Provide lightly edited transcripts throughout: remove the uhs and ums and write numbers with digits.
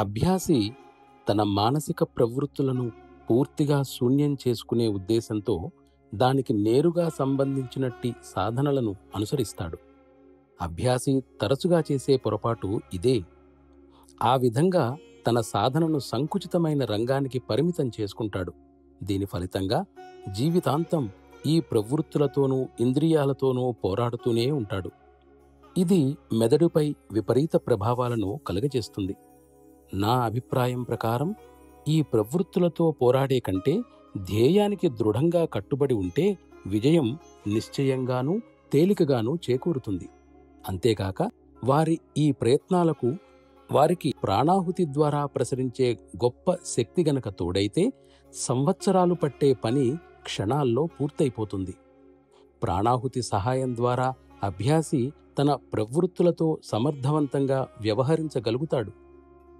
అభ్యాసి తన మానసిక ప్రవృత్తులను పూర్తిగా శూన్యం చేసుకునే ఉద్దేశంతో దానికి నేరుగా సంబంధించినట్టి సాధనలను అనుసరిస్తాడు. అభ్యాసి తరచుగా చేసే పొరపాటు ఇదే. ఆ విధంగా తన సాధనను సంకుచితమైన రంగానికి పరిమితం చేసుకుంటాడు. దీని ఫలితంగా జీవితాంతం ఈ ప్రవృత్తులతోనూ ఇంద్రియాలతోనూ పోరాడుతూనే ఉంటాడు. ఇది మెదడుపై విపరీత ప్రభావాలను కలుగజేస్తుంది. నా అభిప్రాయం ప్రకారం ఈ ప్రవృత్తులతో పోరాడే కంటే ధ్యేయానికి దృఢంగా కట్టుబడి ఉంటే విజయం నిశ్చయంగానూ తేలికగానూ చేకూరుతుంది. అంతేకాక వారి ఈ ప్రయత్నాలకు వారికి ప్రాణాహుతి ద్వారా ప్రసరించే గొప్ప శక్తి గనక తోడైతే సంవత్సరాలు పట్టే పని క్షణాల్లో పూర్తయిపోతుంది. ప్రాణాహుతి సహాయం ద్వారా అభ్యాసి తన ప్రవృత్తులతో సమర్థవంతంగా వ్యవహరించగలుగుతాడు.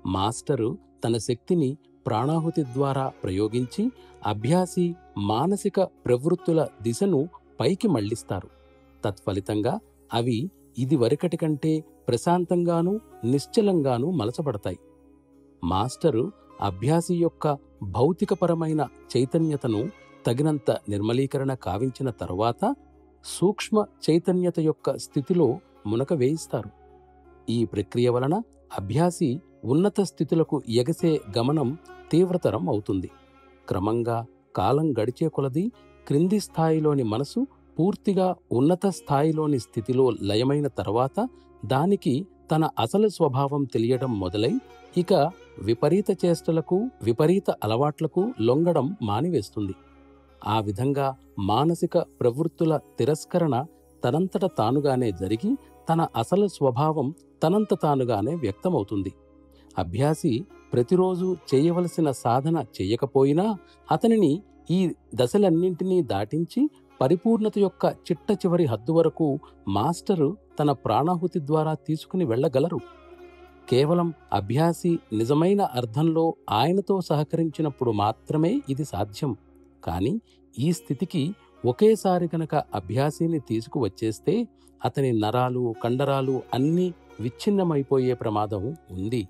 మాస్టరు తన శక్తిని ప్రాణాహుతి ద్వారా ప్రయోగించి అభ్యాసి మానసిక ప్రవృత్తుల దిశను పైకి మళ్లిస్తారు. తత్ఫలితంగా అవి ఇదివరకటి కంటే ప్రశాంతంగానూ నిశ్చలంగానూ మలచబడతాయి. మాస్టరు అభ్యాసి యొక్క భౌతికపరమైన చైతన్యతను తగినంత నిర్మలీకరణ కావించిన తరువాత సూక్ష్మ చైతన్యత యొక్క స్థితిలో మునక వేయిస్తారు. ఈ ప్రక్రియ వలన అభ్యాసి ఉన్నత స్థితులకు ఎగసే గమనం తీవ్రతరం అవుతుంది. క్రమంగా కాలం గడిచే కొలది క్రింది స్థాయిలోని మనసు పూర్తిగా ఉన్నత స్థాయిలోని స్థితిలో లయమైన తర్వాత దానికి తన అసలు స్వభావం తెలియడం మొదలై ఇక విపరీత చేష్టలకు విపరీత అలవాట్లకు లొంగడం మానివేస్తుంది. ఆ విధంగా మానసిక ప్రవృత్తుల తిరస్కరణ తనంతట తానుగానే జరిగి తన అసలు స్వభావం తనంత తానుగానే వ్యక్తమవుతుంది. అభ్యాసి ప్రతిరోజు చేయవలసిన సాధన చెయ్యకపోయినా అతనిని ఈ దశలన్నింటినీ దాటించి పరిపూర్ణత యొక్క చిట్ట చివరి హద్దు వరకు మాస్టరు తన ప్రాణాహుతి ద్వారా తీసుకుని వెళ్ళగలరు. కేవలం అభ్యాసి నిజమైన అర్థంలో ఆయనతో సహకరించినప్పుడు మాత్రమే ఇది సాధ్యం. కానీ ఈ స్థితికి ఒకేసారి గనక అభ్యాసిని తీసుకువచ్చేస్తే అతని నరాలు కండరాలు అన్నీ విచ్ఛిన్నమైపోయే ప్రమాదం ఉంది.